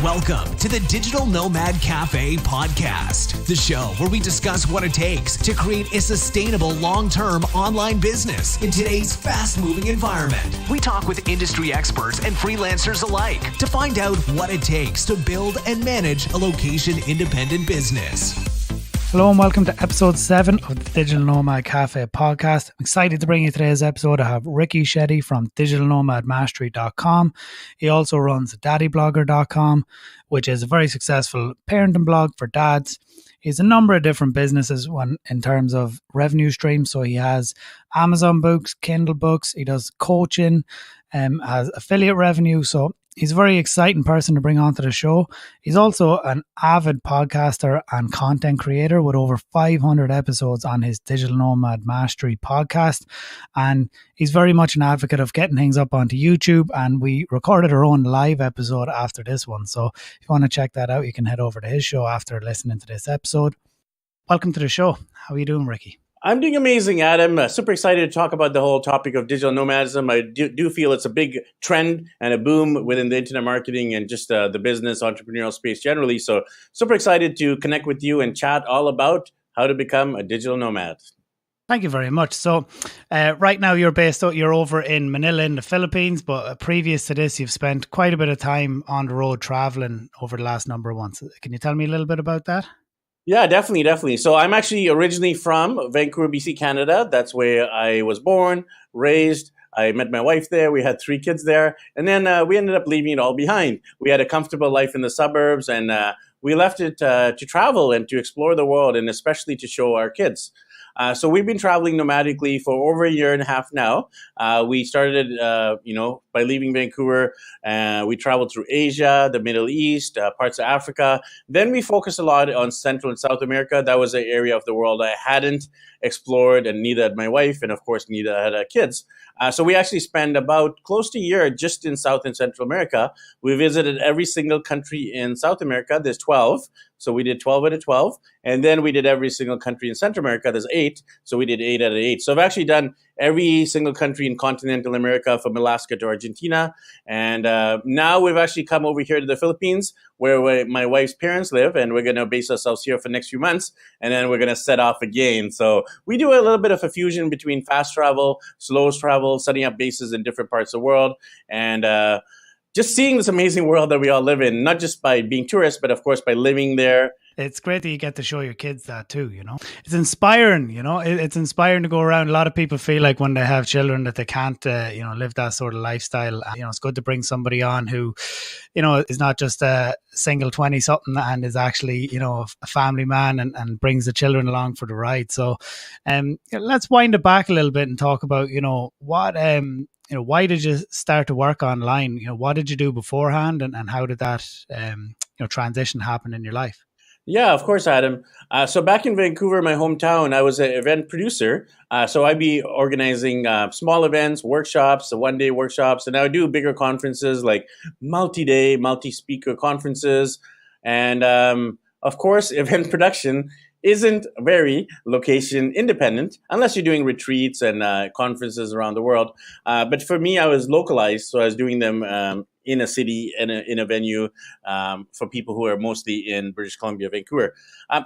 Welcome to the Digital Nomad Cafe podcast, the show where we discuss what it takes to create a sustainable long-term online business in today's fast-moving environment. We talk with industry experts and freelancers alike to find out what it takes to build and manage a location-independent business. Hello and welcome to episode 7 of the Digital Nomad Cafe podcast. I'm excited to bring you today's episode. I have Shetty from DigitalNomadMastery.com. He also runs DaddyBlogger.com, which is a very successful parenting blog for dads. He has a number of different businesses in terms of revenue streams. So he has Amazon books, Kindle books, he does coaching, has affiliate revenue. So he's a very exciting person to bring onto the show. He's also an avid podcaster and content creator with over 500 episodes on his Digital Nomad Mastery podcast. And he's very much an advocate of getting things up onto YouTube. And we recorded our own live episode after this one. So if you want to check that out, you can head over to his show after listening to this episode. Welcome to the show. How are you doing, Ricky? I'm doing amazing, Adam. Super excited to talk about the whole topic of digital nomadism. I do feel it's a big trend and a boom within the internet marketing and just the business entrepreneurial space generally. So super excited to connect with you and chat all about how to become a digital nomad. Thank you very much. So right now you're over in Manila in the Philippines, but previous to this, you've spent quite a bit of time on the road traveling over the last number of months. Can you tell me a little bit about that? Yeah, definitely. So I'm actually originally from Vancouver, BC, Canada. That's where I was born, raised. I met my wife there. We had 3 kids there. And then we ended up leaving it all behind. We had a comfortable life in the suburbs, and we left it to travel and to explore the world, and especially to show our kids. So we've been traveling nomadically for over a year and a half now. We started, by leaving Vancouver. We traveled through Asia, the Middle East, parts of Africa. Then we focused a lot on Central and South America. That was an area of the world I hadn't explored, and neither had my wife, and of course, neither had our kids. So we actually spent about close to a year just in South and Central America. We visited every single country in South America. There's 12. So we did 12 out of 12. And then we did every single country in Central America. There's 8. So we did 8 out of 8. So I've actually done every single country in continental America from Alaska to Argentina. And now we've actually come over here to the Philippines where my wife's parents live. And we're going to base ourselves here for the next few months. And then we're going to set off again. So we do a little bit of a fusion between fast travel, slow travel, setting up bases in different parts of the world. And just seeing this amazing world that we all live in, not just by being tourists, but of course by living there. It's great that you get to show your kids that too, It's inspiring, It's inspiring to go around. A lot of people feel like when they have children that they can't, live that sort of lifestyle. It's good to bring somebody on who, is not just a single 20-something and is actually, a family man and brings the children along for the ride. So let's wind it back a little bit and talk about, what... why did you start to work online? What did you do beforehand, and how did that, transition happen in your life? Yeah, of course, Adam. So back in Vancouver, my hometown, I was an event producer. So I'd be organizing small events, workshops, one-day workshops, and I would do bigger conferences like multi-day, multi-speaker conferences. And of course, event production isn't very location independent unless you're doing retreats and conferences around the world. But for me, I was localized. So I was doing them in a city, in a venue for people who are mostly in British Columbia, Vancouver.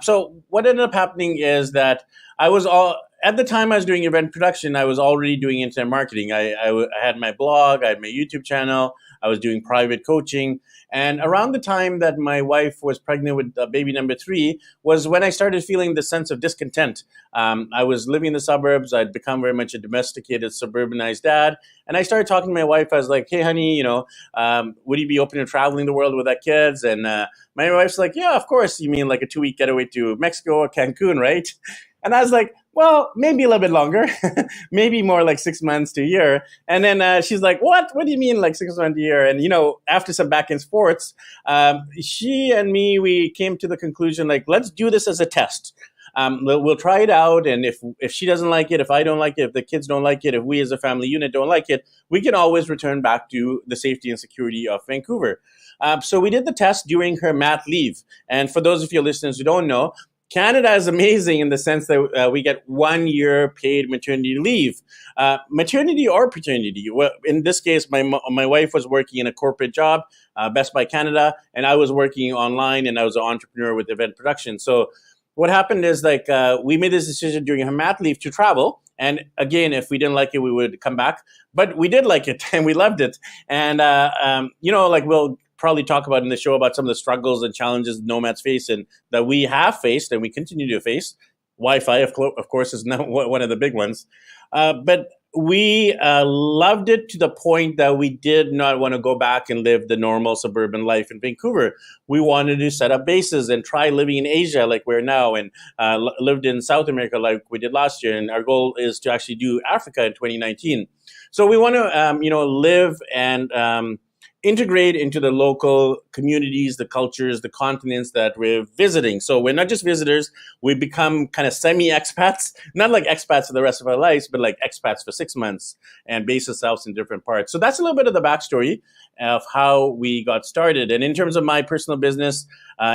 So what ended up happening is that at the time I was doing event production, I was already doing internet marketing. I had my blog, I had my YouTube channel, I was doing private coaching. And around the time that my wife was pregnant with baby number 3 was when I started feeling the sense of discontent. I was living in the suburbs. I'd become very much a domesticated, suburbanized dad. And I started talking to my wife. I was like, hey, honey, would you be open to traveling the world with our kids? And my wife's like, yeah, of course. You mean like a 2-week getaway to Mexico or Cancun, right? And I was like, well, maybe a little bit longer, maybe more like 6 months to a year. And then she's like, what? What do you mean like 6 months to a year? And, after some back and forths, she and me, we came to the conclusion, like, let's do this as a test. We'll try it out. And if she doesn't like it, if I don't like it, if the kids don't like it, if we as a family unit don't like it, we can always return back to the safety and security of Vancouver. So we did the test during her mat leave. And for those of your listeners who don't know, Canada is amazing in the sense that we get 1 year paid maternity leave, maternity or paternity. Well, in this case, my wife was working in a corporate job, Best Buy Canada, and I was working online, and I was an entrepreneur with event production. So what happened is we made this decision during her mat leave to travel. And again, if we didn't like it, we would come back. But we did like it and we loved it. And, we'll probably talk about in the show about some of the struggles and challenges nomads face and that we have faced and we continue to face. Wi-Fi, of course, is not one of the big ones. But we loved it to the point that we did not want to go back and live the normal suburban life in Vancouver. We wanted to set up bases and try living in Asia like we're now, and lived in South America like we did last year. And our goal is to actually do Africa in 2019. So we want to, live and integrate into the local communities, the cultures, the continents that we're visiting. So we're not just visitors, we become kind of semi-expats, not like expats for the rest of our lives, but like expats for 6 months and base ourselves in different parts. So that's a little bit of the backstory of how we got started. And in terms of my personal business,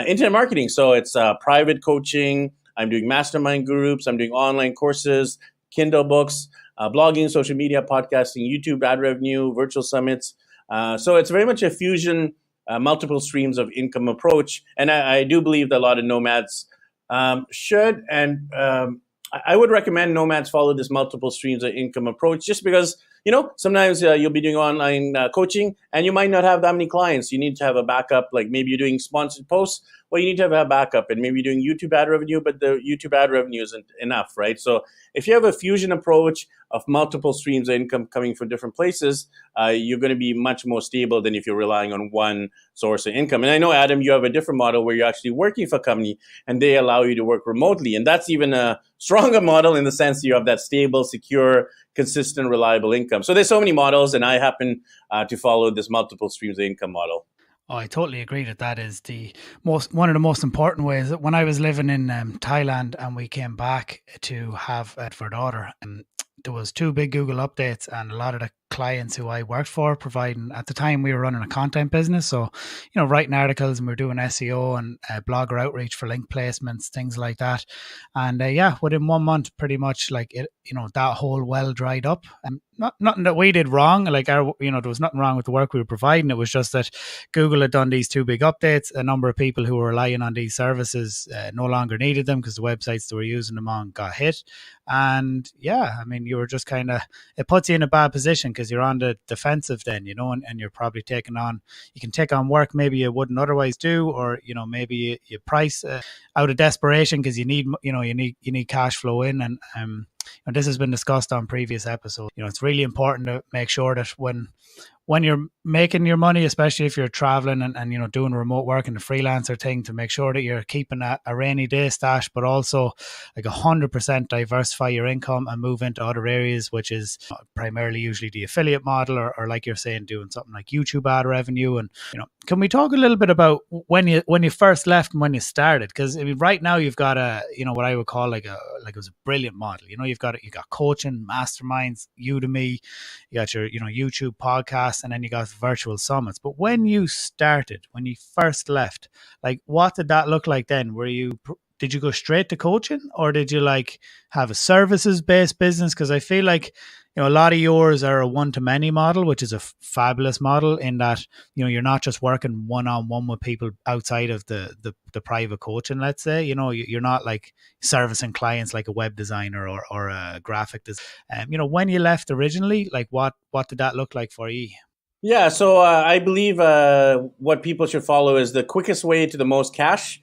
internet marketing. So it's private coaching. I'm doing mastermind groups. I'm doing online courses, Kindle books, blogging, social media, podcasting, YouTube ad revenue, virtual summits. So it's very much a fusion, multiple streams of income approach. And I do believe that a lot of nomads should. And I would recommend nomads follow this multiple streams of income approach just because, sometimes you'll be doing online coaching and you might not have that many clients. You need to have a backup, like maybe you're doing sponsored posts. Well, you need to have a backup, and maybe you're doing YouTube ad revenue, but the YouTube ad revenue isn't enough, right? So if you have a fusion approach of multiple streams of income coming from different places, you're going to be much more stable than if you're relying on one source of income. And I know, Adam, you have a different model where you're actually working for a company and they allow you to work remotely. And that's even a stronger model in the sense you have that stable, secure, consistent, reliable income. So there's so many models, and I happen to follow this multiple streams of income model. Oh, I totally agree that is one of the most important ways. When I was living in Thailand and we came back to have for our daughter, there was 2 big Google updates, and a lot of the clients who I worked for providing, at the time we were running a content business, so writing articles, and we were doing SEO and blogger outreach for link placements, things like that. And within 1 month, pretty much like it, that whole well dried up. And nothing that we did wrong, there was nothing wrong with the work we were providing. It was just that Google had done these 2 big updates. A number of people who were relying on these services no longer needed them because the websites they were using them on got hit. And you were just kind of, it puts you in a bad position because you're on the defensive then, and you're probably you can take on work maybe you wouldn't otherwise do, or, maybe you price out of desperation because you need cash flow in. And this has been discussed on previous episodes. It's really important to make sure that when you're making your money, especially if you're traveling and doing remote work and the freelancer thing, to make sure that you're keeping a rainy day stash, but also like 100% diversify your income and move into other areas, which is primarily usually the affiliate model, or like you're saying, doing something like YouTube ad revenue. And can we talk a little bit about when you first left and when you started? Because right now you've got what I would call it was a brilliant model. You got coaching, masterminds, Udemy, you got your YouTube podcast, and then you got virtual summits. But when you first left, like, what did that look like then? Did you go straight to coaching, or did you have a services based business? Because I feel like a lot of yours are a one-to-many model, which is a fabulous model in that you're not just working one-on-one with people outside of the private coaching. Let's say you're not like servicing clients like a web designer or a graphic designer. When you left originally, like what did that look like for you? Yeah, so I believe what people should follow is the quickest way to the most cash.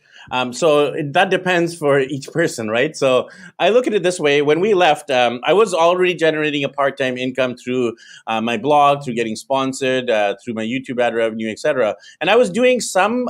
So that depends for each person, right? So I look at it this way. When we left, I was already generating a part-time income through my blog, through getting sponsored, through my YouTube ad revenue, etc. And I was doing some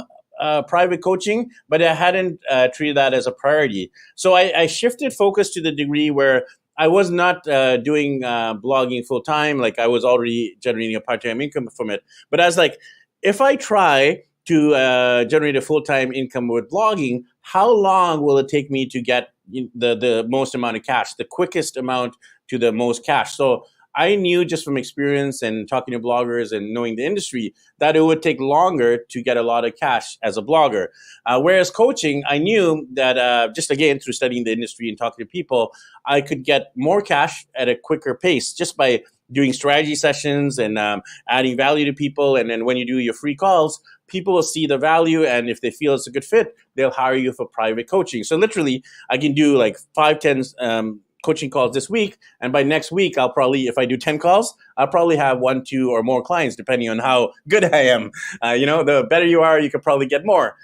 private coaching, but I hadn't treated that as a priority. So I shifted focus to the degree where I was not doing blogging full time. Like, I was already generating a part-time income from it. But I was like, if I try to generate a full-time income with blogging, how long will it take me to get the most amount of cash, the quickest amount to the most cash? So I knew just from experience and talking to bloggers and knowing the industry that it would take longer to get a lot of cash as a blogger. Whereas coaching, I knew that just again, through studying the industry and talking to people, I could get more cash at a quicker pace just by doing strategy sessions and adding value to people. And then when you do your free calls, people will see the value. And if they feel it's a good fit, they'll hire you for private coaching. So literally, I can do like 5-10 coaching calls this week. And by next week, I'll probably, if I do 10 calls, I'll probably have 1, 2, or more clients, depending on how good I am. The better you are, you could probably get more.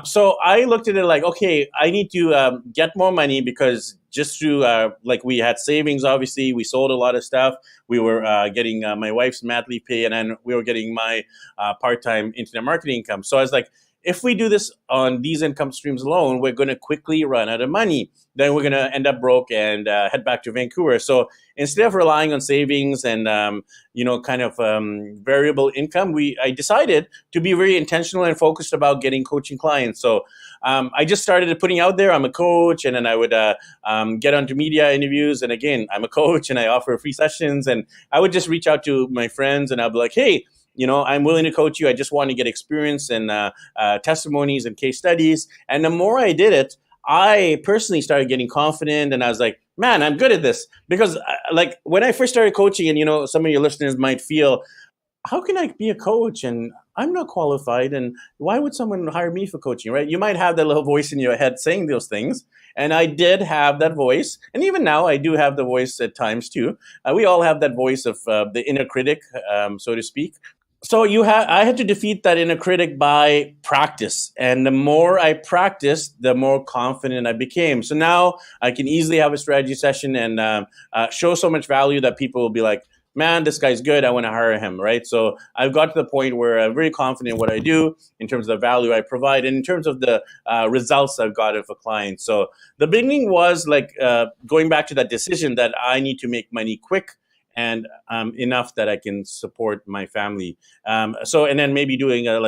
So I looked at it like, okay, I need to get more money because just through, like we had savings, obviously, we sold a lot of stuff. We were getting my wife's mat leave pay, and then we were getting my part-time internet marketing income. So I was like, if we do this on these income streams alone, we're going to quickly run out of money. Then we're going to end up broke and head back to Vancouver. So instead of relying on savings and, variable income, I decided to be very intentional and focused about getting coaching clients. So I just started putting out there, I'm a coach, and then I would get onto media interviews. And again, I'm a coach and I offer free sessions. And I would just reach out to my friends and I'd be like, hey, I'm willing to coach you. I just want to get experience and testimonies and case studies. And the more I did it, I personally started getting confident, and I was like, man, I'm good at this. Because like when I first started coaching, and some of your listeners might feel, how can I be a coach and I'm not qualified, and why would someone hire me for coaching, right? You might have that little voice in your head saying those things. And I did have that voice. And even now I do have the voice at times too. We all have that voice of the inner critic, so to speak. So I had to defeat that inner critic by practice. And the more I practiced, the more confident I became. So now I can easily have a strategy session and show so much value that people will be like, man, this guy's good. I want to hire him, right? So I've got to the point where I'm very confident in what I do in terms of the value I provide and in terms of the results I've gotten for clients. So the beginning was like going back to that decision that I need to make money quick and enough that I can support my family. And then maybe doing a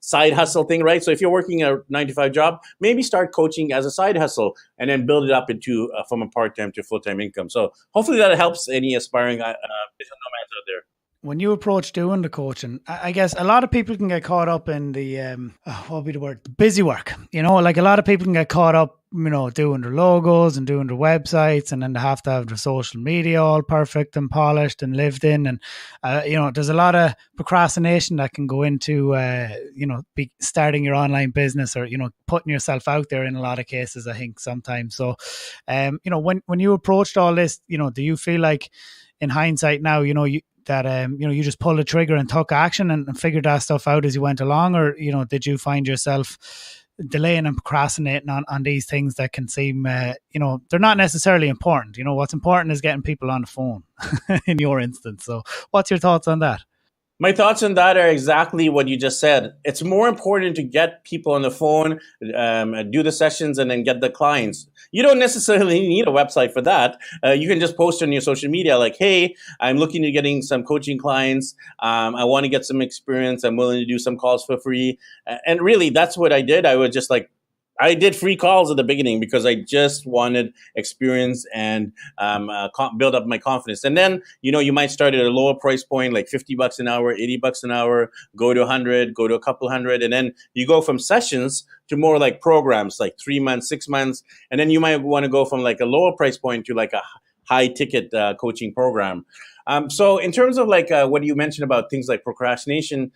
side hustle thing, right? So if you're working a 9-to-5 job, maybe start coaching as a side hustle and then build it up into from a part-time to full-time income. So hopefully that helps any aspiring digital nomads out there. When you approach doing the coaching, I guess a lot of people can get caught up in the, what would be the word? Busy work. Like a lot of people can get caught up, doing their logos and doing their websites, and then they have to have their social media all perfect and polished and lived in. And, there's a lot of procrastination that can go into, be starting your online business or, putting yourself out there in a lot of cases, I think sometimes. So, when you approached all this, do you feel like in hindsight now, you just pulled the trigger and took action and figured that stuff out as you went along? Or, did you find yourself delaying and procrastinating on these things that can seem, they're not necessarily important? What's important is getting people on the phone in your instance. So what's your thoughts on that? My thoughts on that are exactly what you just said. It's more important to get people on the phone, do the sessions, and then get the clients. You don't necessarily need a website for that. You can just post on your social media like, hey, I'm looking to getting some coaching clients. I want to get some experience. I'm willing to do some calls for free. And really, that's what I did. I was just like, I did free calls at the beginning because I just wanted experience and build up my confidence. And then, you might start at a lower price point, like $50 an hour, $80 an hour, go to 100, go to a couple hundred. And then you go from sessions to more like programs, like 3 months, 6 months. And then you might want to go from like a lower price point to like a high ticket coaching program. So in terms of like what you mentioned about things like procrastination,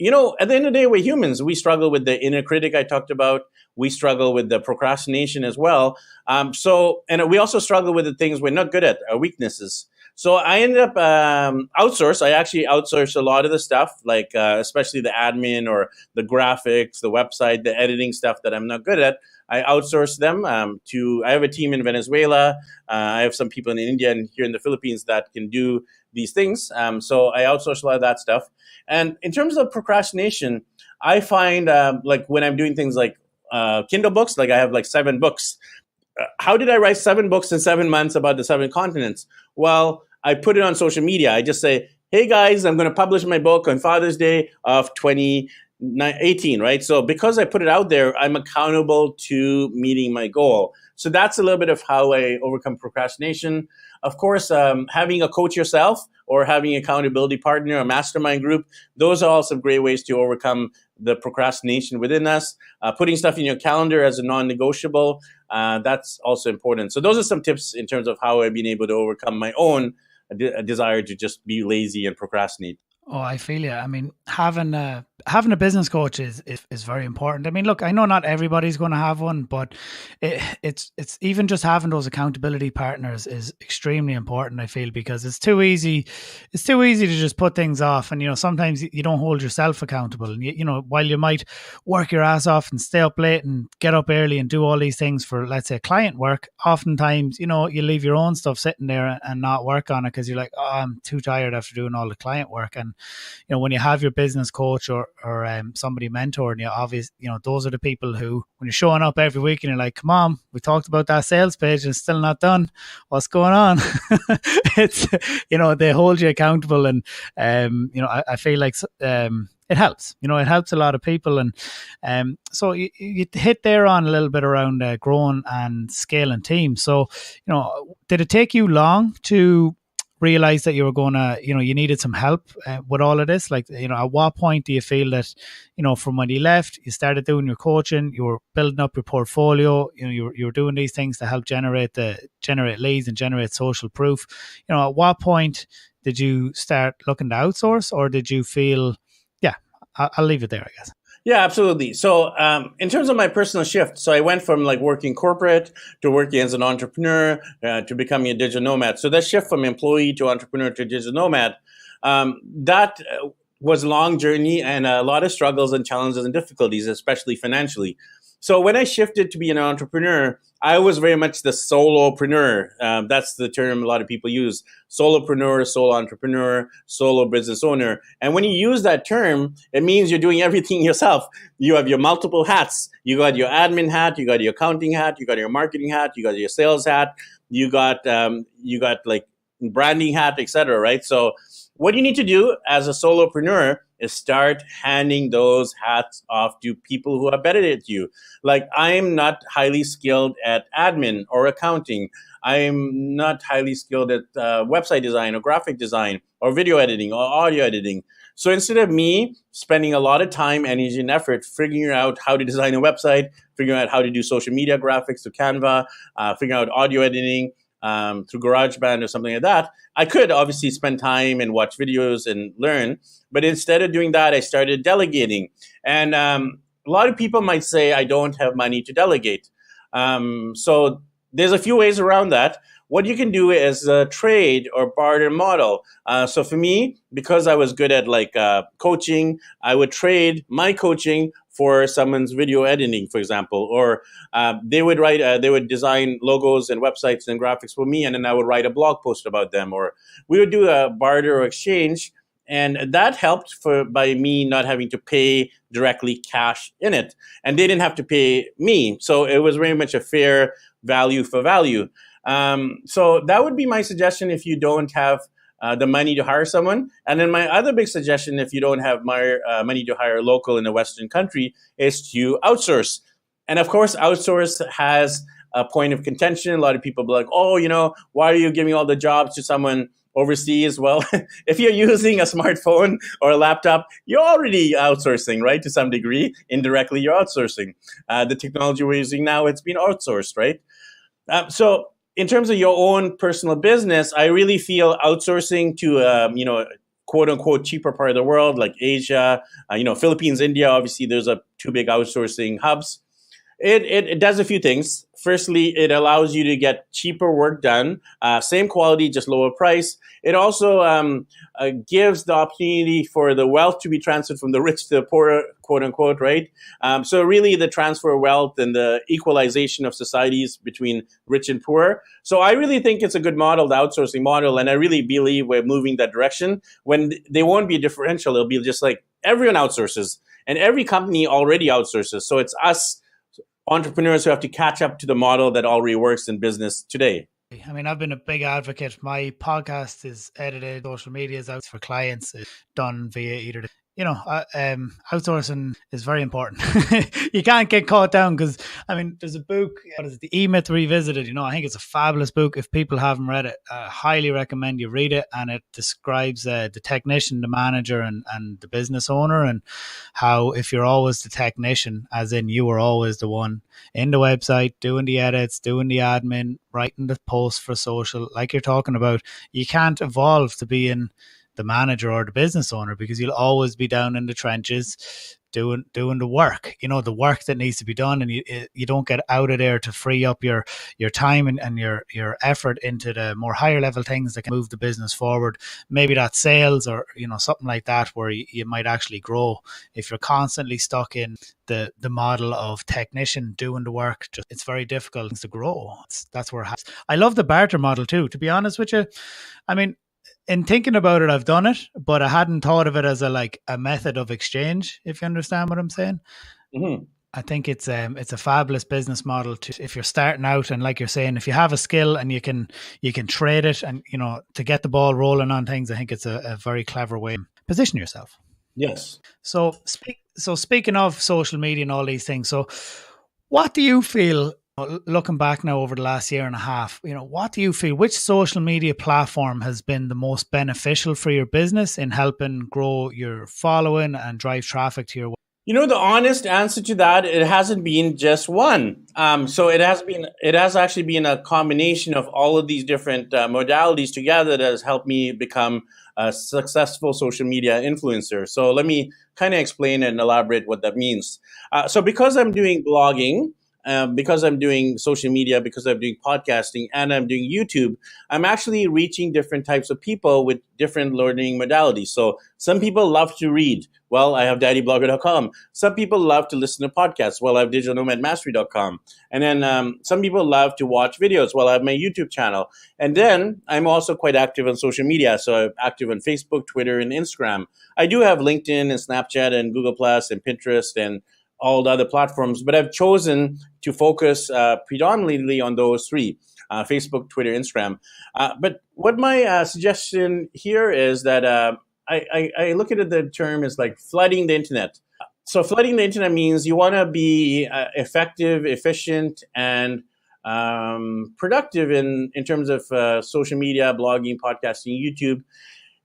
at the end of the day, we're humans. We struggle with the inner critic I talked about. We struggle with the procrastination as well. And we also struggle with the things we're not good at, our weaknesses. So I ended up I actually outsourced a lot of the stuff, like especially the admin or the graphics, the website, the editing stuff that I'm not good at. I outsourced them I have a team in Venezuela. I have some people in India and here in the Philippines that can do these things. So I outsourced a lot of that stuff. And in terms of procrastination, I find like when I'm doing things like Kindle books, like I have like 7 books. How did I write 7 books in 7 months about the 7 continents? Well, I put it on social media. I just say, hey guys, I'm going to publish my book on Father's Day of 2019. 18, right? So because I put it out there, I'm accountable to meeting my goal. So that's a little bit of how I overcome procrastination. Of course, having a coach yourself or having an accountability partner, a mastermind group, those are also great ways to overcome the procrastination within us. Putting stuff in your calendar as a non-negotiable, that's also important. So those are some tips in terms of how I've been able to overcome my own desire to just be lazy and procrastinate. Oh, I feel you. I mean, having a business coach is very important. I mean, look, I know not everybody's going to have one, but it's even just having those accountability partners is extremely important. I feel, because it's too easy to just put things off, and sometimes you don't hold yourself accountable. And while you might work your ass off and stay up late and get up early and do all these things for, let's say, client work, oftentimes you leave your own stuff sitting there and not work on it because you're like, oh, I'm too tired after doing all the client work. And when you have your business coach or somebody mentoring you, obviously, those are the people who, when you're showing up every week and you're like, come on, we talked about that sales page and it's still not done. What's going on? It's, they hold you accountable. And, I feel like, it helps, it helps a lot of people. And so you hit there on a little bit around growing and scaling teams. So, did it take you long to realize that you were going to, you needed some help with all of this? Like, at what point do you feel that, from when you left, you started doing your coaching, you were building up your portfolio, you were doing these things to help generate leads and generate social proof. At what point did you start looking to outsource, or did you feel, yeah, I'll leave it there, I guess. Yeah, absolutely. So in terms of my personal shift, so I went from like working corporate to working as an entrepreneur to becoming a digital nomad. So that shift from employee to entrepreneur to digital nomad, that was a long journey and a lot of struggles and challenges and difficulties, especially financially. So when I shifted to be an entrepreneur, I was very much the solopreneur. That's the term a lot of people use. Solopreneur, solo entrepreneur, solo business owner. And when you use that term, it means you're doing everything yourself. You have your multiple hats. You got your admin hat, you got your accounting hat, you got your marketing hat, you got your sales hat, you got like branding hat, etc. Right? So what you need to do as a solopreneur is start handing those hats off to people who are better at you. Like, I'm not highly skilled at admin or accounting. I'm not highly skilled at website design or graphic design or video editing or audio editing. So instead of me spending a lot of time, energy, and effort figuring out how to design a website, figuring out how to do social media graphics through Canva, figuring out audio editing, through GarageBand or something like that, I could obviously spend time and watch videos and learn. But instead of doing that, I started delegating. And a lot of people might say I don't have money to delegate. So there's a few ways around that. What you can do is a trade or barter model. So for me, because I was good at coaching, I would trade my coaching for someone's video editing, for example, or they would design logos and websites and graphics for me, and then I would write a blog post about them, or we would do a barter or exchange, and that helped by me not having to pay directly cash in it, and they didn't have to pay me, so it was very much a fair value for value. So that would be my suggestion if you don't have the money to hire someone. And then my other big suggestion, if you don't have money to hire a local in a Western country, is to outsource. And of course, outsource has a point of contention. A lot of people be like, oh, why are you giving all the jobs to someone overseas? Well, if you're using a smartphone or a laptop, you're already outsourcing, right? To some degree, indirectly, you're outsourcing. The technology we're using now, it's been outsourced, right? So in terms of your own personal business, I really feel outsourcing to, quote unquote, cheaper part of the world, like Asia, Philippines, India, obviously there's two big outsourcing hubs. It does a few things. Firstly, it allows you to get cheaper work done, same quality, just lower price. It also gives the opportunity for the wealth to be transferred from the rich to the poor, quote unquote, right? So really the transfer of wealth and the equalization of societies between rich and poor. So I really think it's a good model, the outsourcing model, and I really believe we're moving that direction. When they won't be a differential, it'll be just like everyone outsources, and every company already outsources. So it's us entrepreneurs who have to catch up to the model that already works in business today. I mean, I've been a big advocate. My podcast is edited, social media is out for clients, it's done via either outsourcing is very important. You can't get caught down because, I mean, there's a book, what is it, The E-Myth Revisited. I think it's a fabulous book. If people haven't read it, I highly recommend you read it. And it describes the technician, the manager, and the business owner, and how if you're always the technician, as in you were always the one in the website, doing the edits, doing the admin, writing the posts for social, like you're talking about, you can't evolve to being the manager or the business owner, because you'll always be down in the trenches doing the work, the work that needs to be done, and you don't get out of there to free up your time and your effort into the more higher level things that can move the business forward. Maybe that's sales or something like that, where you might actually grow. If you're constantly stuck in the model of technician doing the work, it's very difficult to grow. That's where I love the barter model too, to be honest with you. I mean, in thinking about it, I've done it, but I hadn't thought of it as a method of exchange, if you understand what I'm saying. Mm-hmm. I think it's a fabulous business model if you're starting out, and like you're saying, if you have a skill and you can trade it, and to get the ball rolling on things. I think it's a very clever way to position yourself. Yes. So speaking of social media and all these things, so what do you feel, looking back now over the last year and a half, what do you feel, which social media platform has been the most beneficial for your business in helping grow your following and drive traffic to your website? The honest answer to that, it hasn't been just one. So it has actually been a combination of all of these different modalities together that has helped me become a successful social media influencer. So let me kind of explain and elaborate what that means. So because I'm doing blogging, because I'm doing social media, because I'm doing podcasting, and I'm doing YouTube, I'm actually reaching different types of people with different learning modalities. So some people love to read. Well, I have daddyblogger.com. Some people love to listen to podcasts. Well, I have DigitalNomadMastery.com. And then some people love to watch videos. Well, I have my YouTube channel. And then I'm also quite active on social media. So I'm active on Facebook, Twitter, and Instagram. I do have LinkedIn and Snapchat and Google Plus and Pinterest and all the other platforms, but I've chosen to focus predominantly on those three, Facebook, Twitter, Instagram. But what my suggestion here is that I look at it, the term is like flooding the internet. So flooding the internet means you want to be effective, efficient, and productive in terms of social media, blogging, podcasting, YouTube,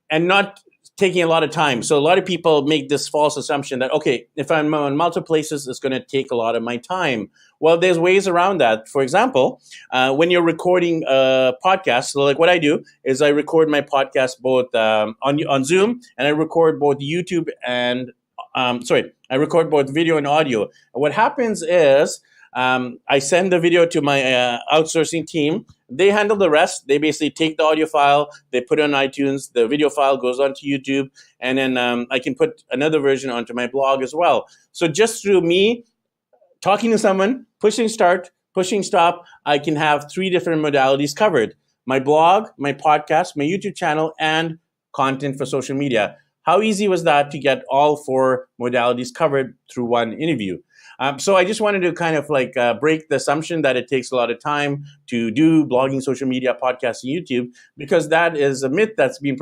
and not taking a lot of time. So a lot of people make this false assumption that, okay, if I'm on multiple places, it's going to take a lot of my time. Well, there's ways around that. For example, when you're recording a podcast, so like what I do is I record my podcast both on Zoom, and I record both YouTube and, I record both video and audio. And what happens is I send the video to my outsourcing team. They handle the rest. They basically take the audio file, they put it on iTunes, the video file goes onto YouTube, and then I can put another version onto my blog as well. So just through me talking to someone, pushing start, pushing stop, I can have three different modalities covered: my blog, my podcast, my YouTube channel, and content for social media. How easy was that to get all four modalities covered through one interview? So I just wanted to kind of break the assumption that it takes a lot of time to do blogging, social media, podcasting, YouTube, because that is a myth that's been,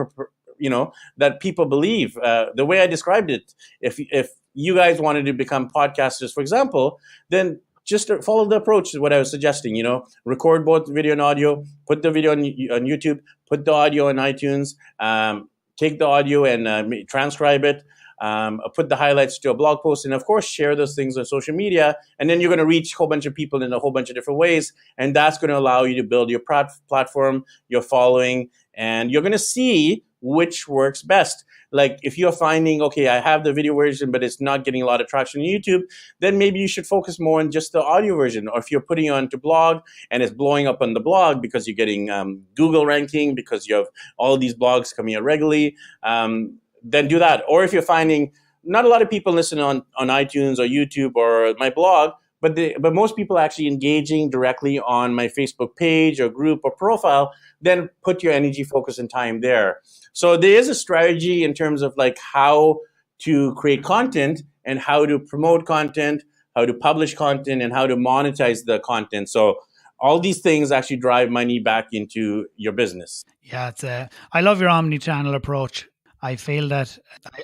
that people believe. The way I described it, if you guys wanted to become podcasters, for example, then just follow the approach is what I was suggesting. Record both video and audio, put the video on YouTube, put the audio on iTunes, take the audio and transcribe it. Put the highlights to a blog post, and of course share those things on social media, and then you're going to reach a whole bunch of people in a whole bunch of different ways, and that's going to allow you to build your platform, your following, and you're going to see which works best. Like if you're finding, okay, I have the video version, but it's not getting a lot of traction on YouTube, then maybe you should focus more on just the audio version. Or if you're putting it onto blog and it's blowing up on the blog because you're getting Google ranking, because you have all these blogs coming out regularly, then do that. Or if you're finding not a lot of people listen on iTunes or YouTube or my blog, but most people actually engaging directly on my Facebook page or group or profile, then put your energy, focus, and time there. So there is a strategy in terms of how to create content and how to promote content, how to publish content, and how to monetize the content. So all these things actually drive money back into your business. Yeah, I love your omni-channel approach. I feel that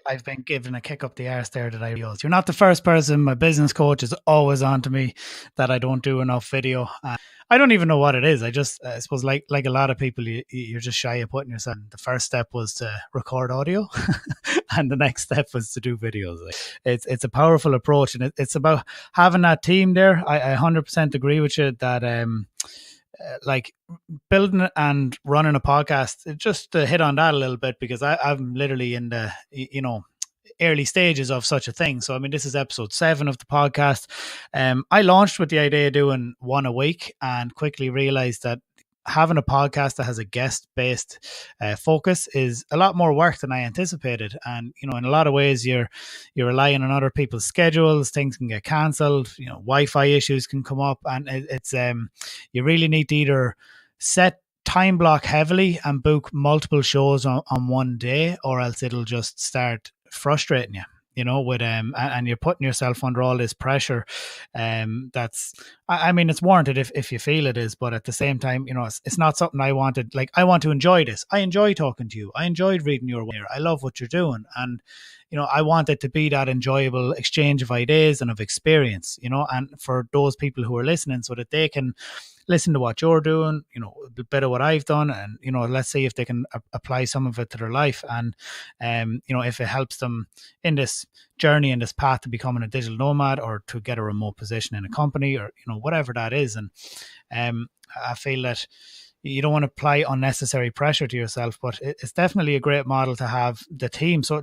I've been given a kick up the arse there that I use. You're not the first person. My business coach is always on to me that I don't do enough video. I don't even know what it is. I suppose, like a lot of people, you're just shy of putting yourself. The first step was to record audio, and the next step was to do videos. It's a powerful approach, and it's about having that team there. I 100% agree with you that like building and running a podcast, just to hit on that a little bit, because I'm literally in the early stages of such a thing. So I mean, this is episode 7 of the podcast. I launched with the idea of doing one a week, and quickly realized that having a podcast that has a guest-based focus is a lot more work than I anticipated. And in a lot of ways, you're relying on other people's schedules. Things can get cancelled. Wi-Fi issues can come up, and it's you really need to either set time block heavily and book multiple shows on one day, or else it'll just start frustrating you. With and you're putting yourself under all this pressure. That's, I mean, it's warranted if you feel it is, but at the same time, it's not something I wanted. Like, I want to enjoy this. I enjoy talking to you. I enjoyed reading your work. I love what you're doing, and I want it to be that enjoyable exchange of ideas and of experience. And for those people who are listening, so that they can listen to what you're doing, a bit of what I've done, and let's see if they can apply some of it to their life, and if it helps them in this journey, in this path to becoming a digital nomad, or to get a remote position in a company, or whatever that is. And I feel that you don't want to apply unnecessary pressure to yourself, but it's definitely a great model to have the team. So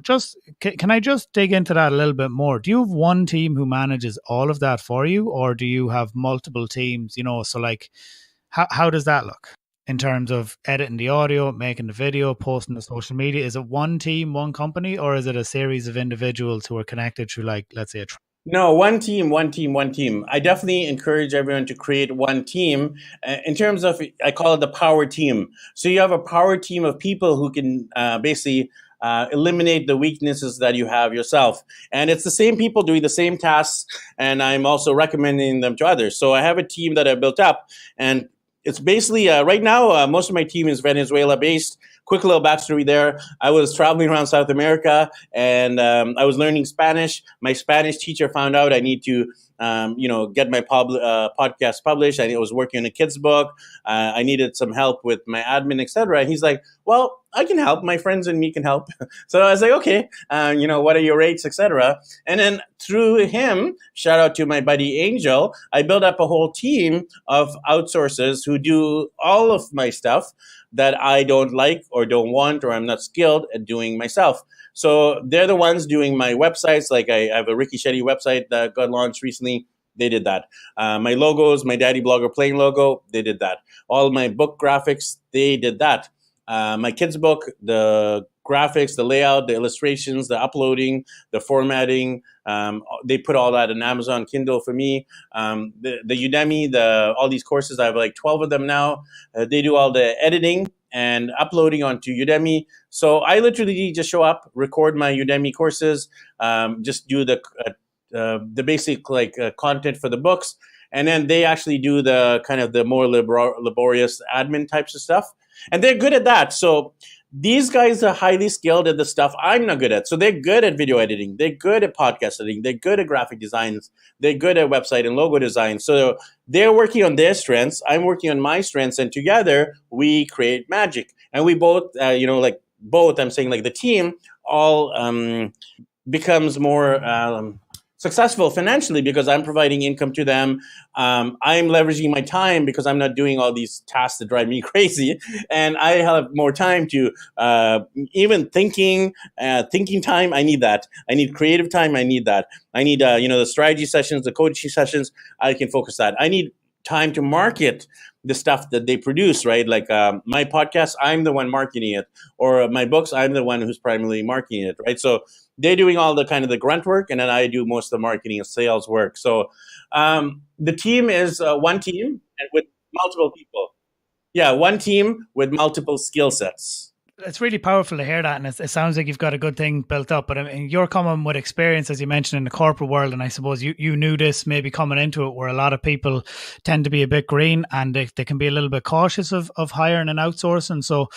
can I just dig into that a little bit more? Do you have one team who manages all of that for you, or do you have multiple teams? So like, how does that look in terms of editing the audio, making the video, posting the social media? Is it one team, one company, or is it a series of individuals who are connected through, like, let's say, No, one team. I definitely encourage everyone to create one team. In terms of, I call it the power team. So you have a power team of people who can basically eliminate the weaknesses that you have yourself. And it's the same people doing the same tasks, and I'm also recommending them to others. So I have a team that I built up, and it's basically, right now, most of my team is Venezuela-based. Quick little backstory there. I was traveling around South America, and I was learning Spanish. My Spanish teacher found out I need to, get my podcast published. I was working on a kid's book. I needed some help with my admin, etc. And he's like, well, I can help. My friends and me can help. So I was like, okay, what are your rates, etc. And then through him, shout out to my buddy Angel, I built up a whole team of outsourcers who do all of my stuff that I don't like or don't want, or I'm not skilled at doing myself. So they're the ones doing my websites. Like, I have a Ricky Shetty website that got launched recently. They did that. My logos, my Daddy Blogger Plane logo, they did that. All my book graphics, they did that. My kids' book, the graphics, the layout, the illustrations, the uploading, the formatting, they put all that in Amazon Kindle for me. The Udemy, all these courses, I have like 12 of them now. They do all the editing and uploading onto Udemy. So I literally just show up, record my Udemy courses, just do the basic content for the books, and then they actually do the kind of the more laborious admin types of stuff. And they're good at that. So these guys are highly skilled at the stuff I'm not good at. So they're good at video editing. They're good at podcast editing. They're good at graphic designs. They're good at website and logo design. So they're working on their strengths. I'm working on my strengths. And together we create magic. And we both, I'm saying, like, the team all becomes more successful financially because I'm providing income to them. I'm leveraging my time because I'm not doing all these tasks that drive me crazy. And I have more time to even thinking time. I need that. I need creative time. I need that. I need, the strategy sessions, the coaching sessions. I can focus that. I need time to market the stuff that they produce, right? Like my podcast, I'm the one marketing it, or my books, I'm the one who's primarily marketing it, right? So they're doing all the kind of the grunt work, and then I do most of the marketing and sales work. So the team is one team and with multiple people. Yeah, one team with multiple skill sets. It's really powerful to hear that, and it sounds like you've got a good thing built up. But I mean, you're coming with experience, as you mentioned, in the corporate world, and I suppose you knew this maybe coming into it, where a lot of people tend to be a bit green and they can be a little bit cautious of hiring and outsourcing. So,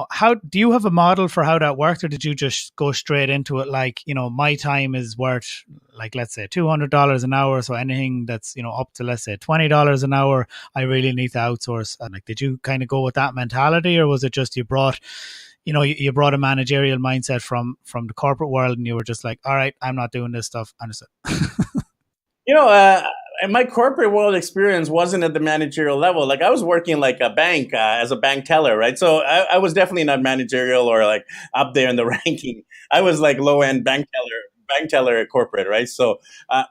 how do you have a model for how that worked, or did you just go straight into it? Like, my time is worth, like, let's say $200 an hour, so anything that's up to, let's say, $20 an hour, I really need to outsource. And like, did you kind of go with that mentality, or was it just you brought a managerial mindset from the corporate world, and you were just like, all right, I'm not doing this stuff? Understood. My corporate world experience wasn't at the managerial level. Like, I was working like a bank as a bank teller, right? So I was definitely not managerial or like up there in the ranking. I was like low end bank teller at corporate, right? So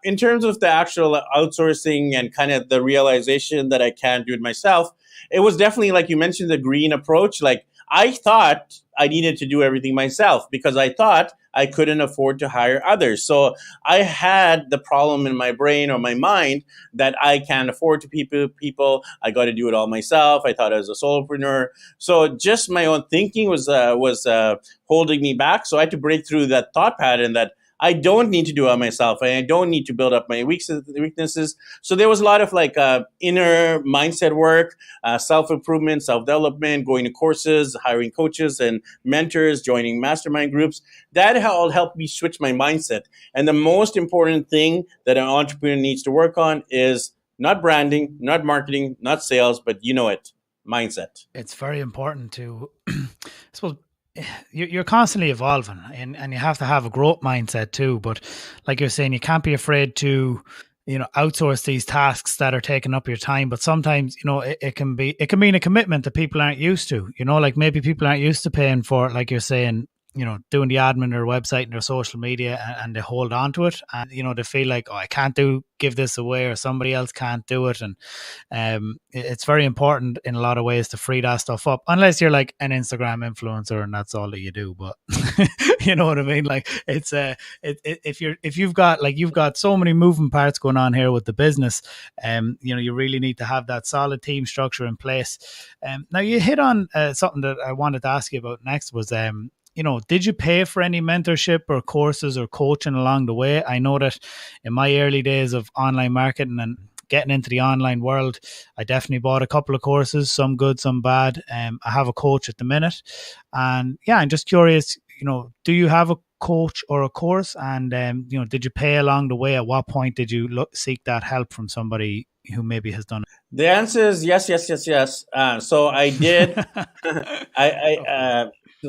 in terms of the actual outsourcing and kind of the realization that I can't do it myself, it was definitely, like you mentioned, the green approach. Like, I thought I needed to do everything myself because I thought I couldn't afford to hire others. So I had the problem in my brain or my mind that I can't afford to people. I got to do it all myself. I thought I was a solopreneur. So just my own thinking was holding me back. So I had to break through that thought pattern that I don't need to do it myself, and I don't need to build up my weaknesses. So there was a lot of like inner mindset work, self-improvement, self-development, going to courses, hiring coaches and mentors, joining mastermind groups. That all helped me switch my mindset. And the most important thing that an entrepreneur needs to work on is not branding, not marketing, not sales, but mindset. It's very important to, I suppose, you're constantly evolving, and you have to have a growth mindset too. But like you're saying, you can't be afraid to outsource these tasks that are taking up your time. But sometimes it can mean a commitment that people aren't used to. Like maybe people aren't used to paying for, like you're saying, doing the admin or website and their social media, and they hold on to it, and they feel like, oh, I can't give this away, or somebody else can't do it. And it's very important in a lot of ways to free that stuff up, unless you're like an Instagram influencer and that's all that you do. But you know what I mean? Like, it's if you've got so many moving parts going on here with the business, you really need to have that solid team structure in place. Now you hit on something that I wanted to ask you about next was did you pay for any mentorship or courses or coaching along the way? I know that in my early days of online marketing and getting into the online world, I definitely bought a couple of courses, some good, some bad. I have a coach at the minute. And yeah, I'm just curious, do you have a coach or a course? And, did you pay along the way? At what point did you seek that help from somebody who maybe has done it? The answer is yes. So I did.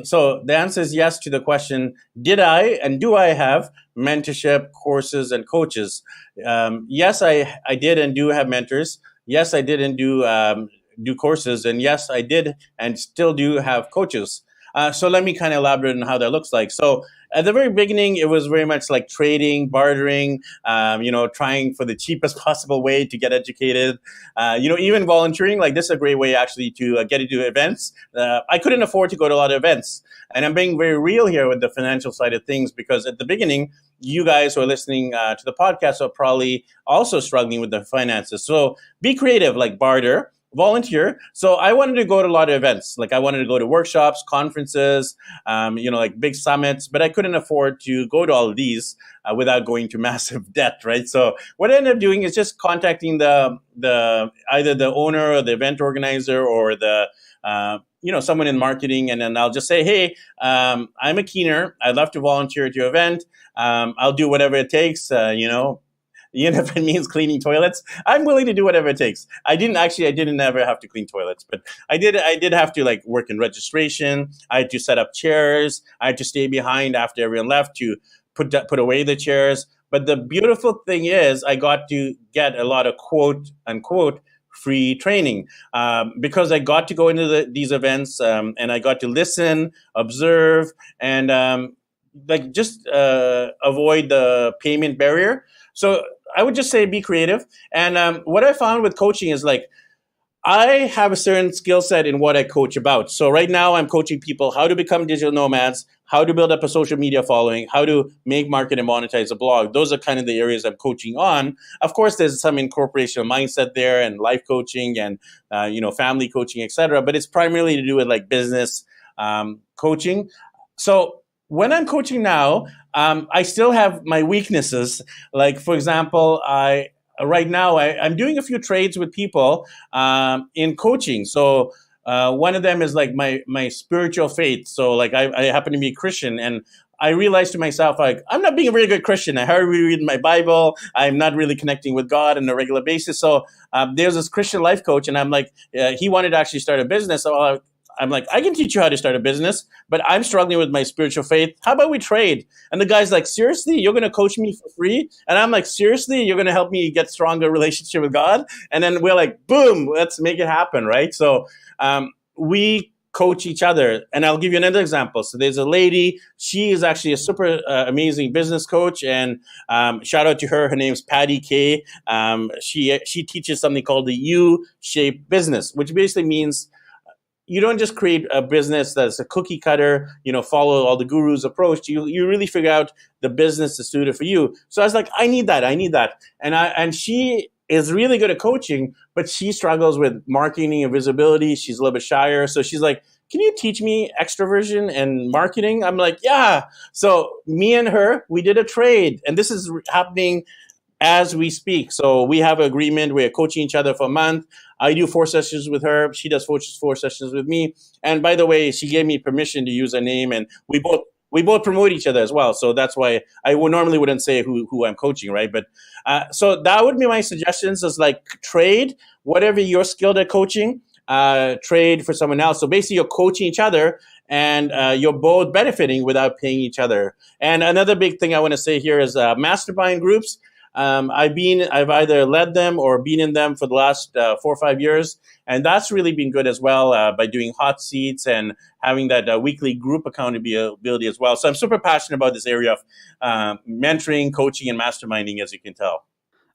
So the answer is yes to the question, did I and do I have mentorship, courses, and coaches? Yes, I did and do have mentors. Yes, I did and do courses. And yes, I did and still do have coaches. So let me kind of elaborate on how that looks like. So at the very beginning, it was very much like trading, bartering, trying for the cheapest possible way to get educated. Even volunteering, like this is a great way actually to get into events. I couldn't afford to go to a lot of events. And I'm being very real here with the financial side of things, because at the beginning, you guys who are listening to the podcast are probably also struggling with the finances. So be creative, like barter. Volunteer. So I wanted to go to a lot of events. Like I wanted to go to workshops, conferences, like big summits, but I couldn't afford to go to all of these without going to massive debt, right? So what I ended up doing is just contacting the either the owner or the event organizer or the someone in marketing, and then I'll just say, hey, I'm a keener. I'd love to volunteer to your event. I'll do whatever it takes. Even if it means cleaning toilets, I'm willing to do whatever it takes. I didn't ever have to clean toilets, but I did have to like work in registration. I had to set up chairs. I had to stay behind after everyone left to put away the chairs. But the beautiful thing is I got to get a lot of quote unquote free training because I got to go into these events and I got to listen, observe, and avoid the payment barrier. So I would just say be creative. And what I found with coaching is like, I have a certain skill set in what I coach about. So right now I'm coaching people how to become digital nomads, how to build up a social media following, how to make, market, and monetize a blog. Those are kind of the areas I'm coaching on. Of course, there's some incorporation of mindset there and life coaching and, family coaching, etc. But it's primarily to do with like business, coaching. So when I'm coaching now, I still have my weaknesses. Like, for example, right now I'm doing a few trades with people in coaching. So one of them is like my spiritual faith. So like I happen to be a Christian, and I realized to myself, like, I'm not being a very good Christian. I hardly read my Bible. I'm not really connecting with God on a regular basis. So there's this Christian life coach, and I'm like, he wanted to actually start a business. So I'm like, I can teach you how to start a business, but I'm struggling with my spiritual faith. How about we trade? And the guy's like, seriously, you're going to coach me for free? And I'm like, seriously, you're going to help me get stronger relationship with God? And then we're like, boom, let's make it happen, right? So we coach each other. And I'll give you another example. So there's a lady, she is actually a super amazing business coach, and shout out to her. Her name's Patty Kay. She teaches something called the U-shaped business, which basically means you don't just create a business that's a cookie cutter, follow all the gurus approach. You really figure out the business that's suited for you. So I was like, I need that. And she is really good at coaching, but she struggles with marketing and visibility. She's a little bit shyer. So she's like, can you teach me extroversion and marketing? I'm like, yeah. So me and her, we did a trade, and this is happening as we speak. So we have an agreement. We're coaching each other for a month. I do 4 sessions with her. She does 4 sessions with me. And by the way, she gave me permission to use her name, and we both promote each other as well. So that's why I normally wouldn't say who I'm coaching, right? But so that would be my suggestions, is like trade whatever you're skilled at coaching, trade for someone else. So basically you're coaching each other, and you're both benefiting without paying each other. And another big thing I want to say here is mastermind groups. I've either led them or been in them for the last 4 or 5 years. And that's really been good as well, by doing hot seats and having that weekly group accountability as well. So I'm super passionate about this area of mentoring, coaching, and masterminding, as you can tell.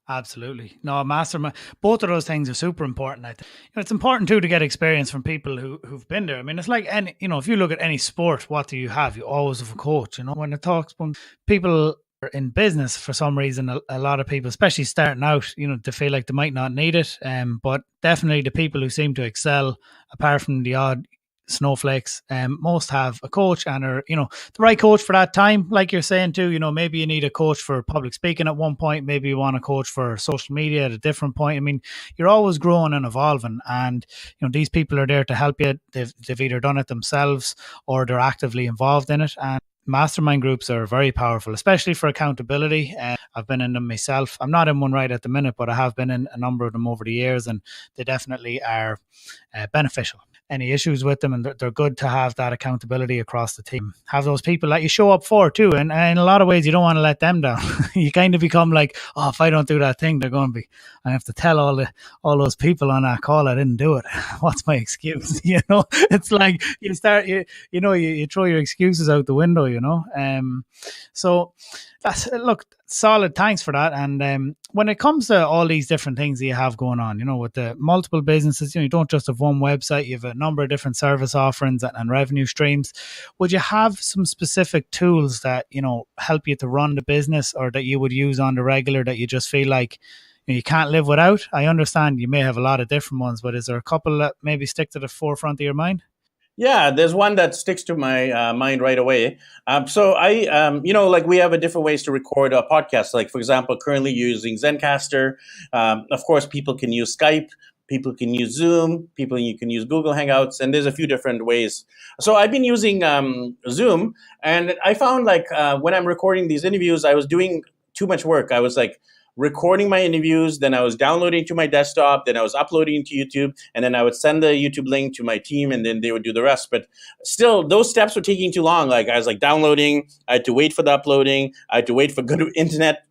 Absolutely. No, mastermind. Both of those things are super important. I think it's important too to get experience from people who've been there. I mean, it's like any, if you look at any sport, what do you have? You always have a coach. When people in business, for some reason, a lot of people, especially starting out, they feel like they might not need it. But definitely the people who seem to excel, apart from the odd snowflakes, most have a coach, and are the right coach for that time. Like you're saying too, maybe you need a coach for public speaking at one point, maybe you want a coach for social media at a different point. I mean, you're always growing and evolving, and these people are there to help you. They've either done it themselves or they're actively involved in it. And mastermind groups are very powerful, especially for accountability. I've been in them myself. I'm not in one right at the minute, but I have been in a number of them over the years, and they definitely are beneficial. Any issues with them, and they're good to have that accountability across the team. Have those people that you show up for too, and in a lot of ways you don't want to let them down. You kind of become like, oh, if I don't do that thing, I have to tell all those people on that call I didn't do it. What's my excuse? It's like you start, you throw your excuses out the window. So that's, look, solid. Thanks for that. And when it comes to all these different things that you have going on, with the multiple businesses, you don't just have one website, you have a number of different service offerings and revenue streams. Would you have some specific tools that, help you to run the business, or that you would use on the regular that you just feel like you can't live without? I understand you may have a lot of different ones, but is there a couple that maybe stick to the forefront of your mind? Yeah, there's one that sticks to my mind right away. So I, like we have a different ways to record a podcast. Like, for example, currently using Zencaster. Of course, people can use Skype. People can use Zoom. You can use Google Hangouts. And there's a few different ways. So I've been using Zoom. And I found when I'm recording these interviews, I was doing too much work. I was recording my interviews, then I was downloading to my desktop, then I was uploading to YouTube, and then I would send the YouTube link to my team, and then they would do the rest. But still, those steps were taking too long. I was downloading, I had to wait for the uploading, I had to wait for good internet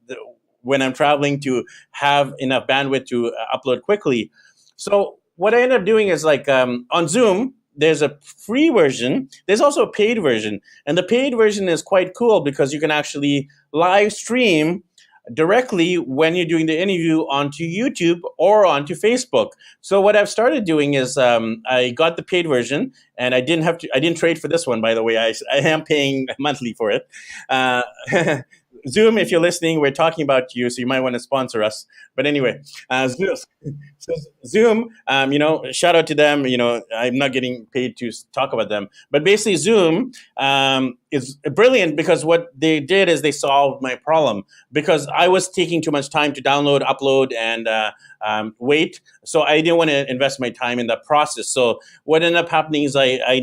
when I'm traveling to have enough bandwidth to upload quickly. So what I ended up doing is on Zoom, there's a free version. There's also a paid version, and the paid version is quite cool because you can actually live stream directly when you're doing the interview onto YouTube or onto Facebook. So what I've started doing is I got the paid version, and I didn't trade for this one, by the way. I am paying monthly for it. Zoom, if you're listening, we're talking about you, so you might want to sponsor us. But anyway, Zoom, so Zoom, shout out to them. I'm not getting paid to talk about them, but basically Zoom is brilliant because what they did is they solved my problem because I was taking too much time to download, upload, and wait. So I didn't want to invest my time in that process. So what ended up happening is I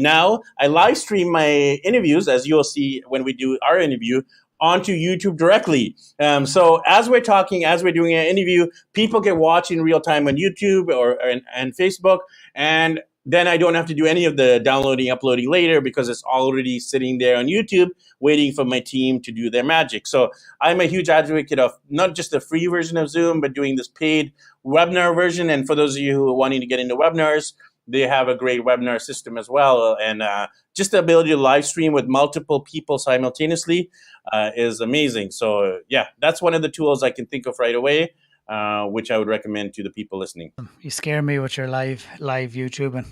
live stream my interviews, as you'll see when we do our interview, onto YouTube directly. So as we're talking, as we're doing an interview, people can watch in real time on YouTube and Facebook. And then I don't have to do any of the downloading, uploading later because it's already sitting there on YouTube waiting for my team to do their magic. So I'm a huge advocate of not just the free version of Zoom, but doing this paid webinar version. And for those of you who are wanting to get into webinars, they have a great webinar system as well. And just the ability to live stream with multiple people simultaneously is amazing. So yeah, that's one of the tools I can think of right away, which I would recommend to the people listening. You scare me with your live YouTubing.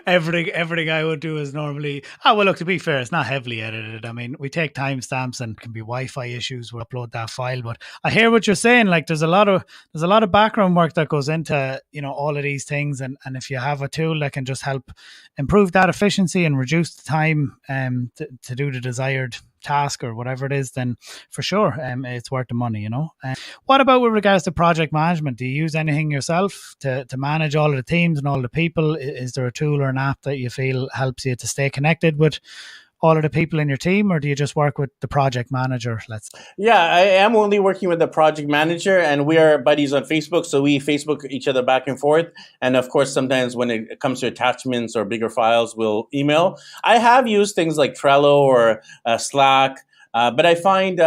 Everything I would do is normally, look, to be fair, it's not heavily edited. I mean, we take timestamps and can be Wi-Fi issues. We'll upload that file, but I hear what you're saying. Like there's a lot of background work that goes into, all of these things. And if you have a tool that can just help improve that efficiency and reduce the time to do the desired task or whatever it is, then for sure it's worth the money. What about with regards to project management? Do you use anything yourself to manage all of the teams and all the people? Is there a tool or an app that you feel helps you to stay connected with all of the people in your team, or do you just work with the project manager? Yeah, I am only working with the project manager, and we are buddies on Facebook, so we Facebook each other back and forth. And of course, sometimes when it comes to attachments or bigger files, we'll email. I have used things like Trello or Slack, but I find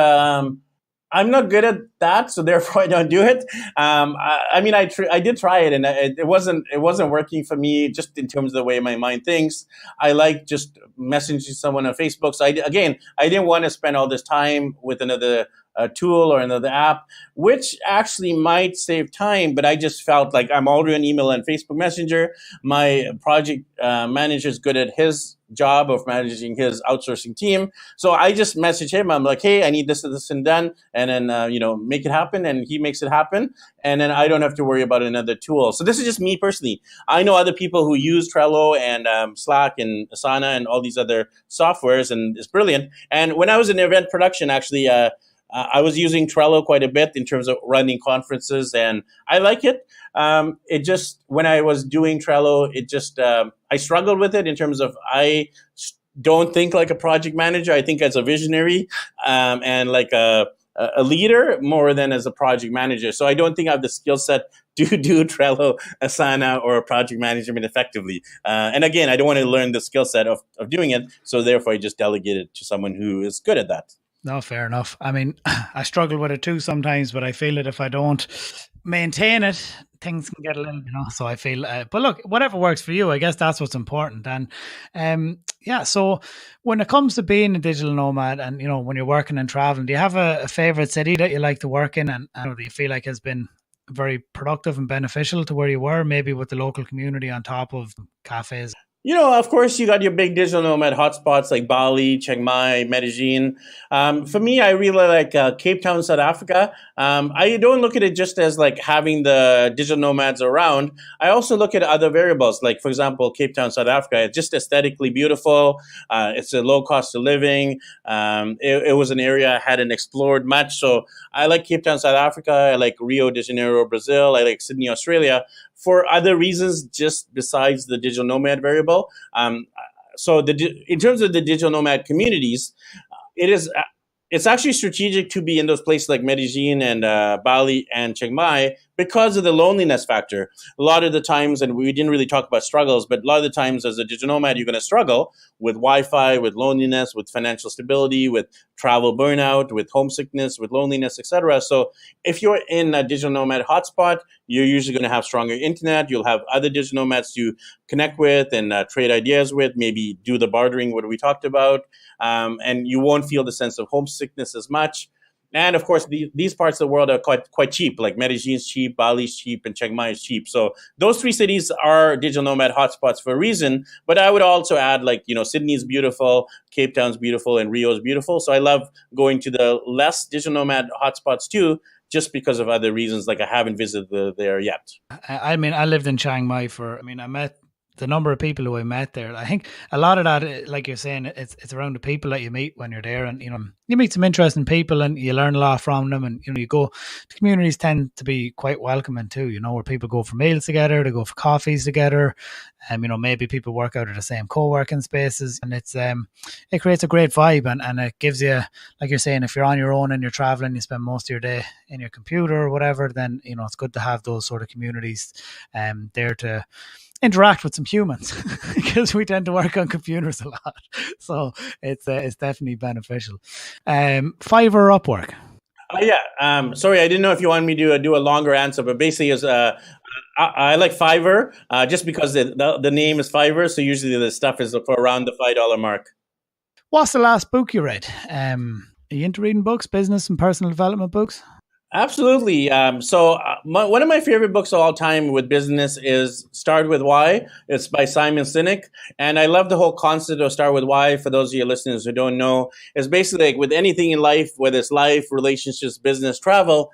I'm not good at that, so therefore I don't do it. I did try it, and it wasn't working for me. Just in terms of the way my mind thinks, I like just messaging someone on Facebook. So I didn't want to spend all this time with another tool or another app, which actually might save time. But I just felt like I'm already on email and Facebook Messenger. My project manager is good at his job of managing his outsourcing team. So I just message him. I'm like, hey, I need this and done. And then, make it happen. And he makes it happen. And then I don't have to worry about another tool. So this is just me personally. I know other people who use Trello and Slack and Asana and all these other softwares, and it's brilliant. And when I was in event production, actually, I was using Trello quite a bit in terms of running conferences, and I like it. It just, when I was doing Trello, I struggled with it in terms of I don't think like a project manager. I think as a visionary and like a leader more than as a project manager. So I don't think I have the skill set to do Trello, Asana, or project management effectively. And again, I don't want to learn the skill set of doing it. So therefore, I just delegate it to someone who is good at that. No, fair enough. I mean, I struggle with it too sometimes, but I feel that if I don't maintain it, things can get a little, so I feel, but look, whatever works for you, I guess that's what's important. And so when it comes to being a digital nomad and, when you're working and traveling, do you have a favorite city that you like to work in and do you feel like has been very productive and beneficial to where you were, maybe with the local community on top of cafes? Of course, you got your big digital nomad hotspots like Bali, Chiang Mai, Medellin. For me, I really like Cape Town, South Africa. I don't look at it just as like having the digital nomads around. I also look at other variables, like, for example, Cape Town, South Africa. It's just aesthetically beautiful. It's a low cost of living. It was an area I hadn't explored much. So I like Cape Town, South Africa. I like Rio de Janeiro, Brazil. I like Sydney, Australia, for other reasons just besides the digital nomad variable. So in terms of the digital nomad communities, it's actually strategic to be in those places like Medellin and Bali and Chiang Mai because of the loneliness factor. A lot of the times, and we didn't really talk about struggles, but a lot of the times as a digital nomad, you're going to struggle with Wi-Fi, with loneliness, with financial stability, with travel burnout, with homesickness, with loneliness, etc. So if you're in a digital nomad hotspot, you're usually going to have stronger internet. You'll have other digital nomads to connect with and trade ideas with, maybe do the bartering, what we talked about. And you won't feel the sense of homesickness as much. And of course, these parts of the world are quite cheap. Like Medellin's cheap, Bali's cheap, and Chiang Mai is cheap. So those three cities are digital nomad hotspots for a reason. But I would also add, like, Sydney's beautiful, Cape Town's beautiful, and Rio's beautiful. So I love going to the less digital nomad hotspots too, just because of other reasons. Like I haven't visited there yet. I mean, I lived in Chiang Mai I met the number of people who I met there. I think a lot of that, like you're saying, it's around the people that you meet when you're there, and you meet some interesting people and you learn a lot from them, and you go. The communities tend to be quite welcoming too. Where people go for meals together, they go for coffees together, and maybe people work out of the same co-working spaces, and it creates a great vibe, and it gives you, like you're saying, if you're on your own and you're traveling, you spend most of your day in your computer or whatever, then it's good to have those sort of communities there to interact with some humans because we tend to work on computers a lot. So it's definitely beneficial. Fiverr or Upwork? Sorry, I didn't know if you wanted me to do a longer answer, but basically I like Fiverr just because the name is Fiverr. So usually the stuff is for around the $5 mark. What's the last book you read? Are you into reading books, business and personal development books? Absolutely. One of my favorite books of all time with business is Start With Why. It's by Simon Sinek. And I love the whole concept of Start With Why. For those of you listeners who don't know, it's basically like with anything in life, whether it's life, relationships, business, travel,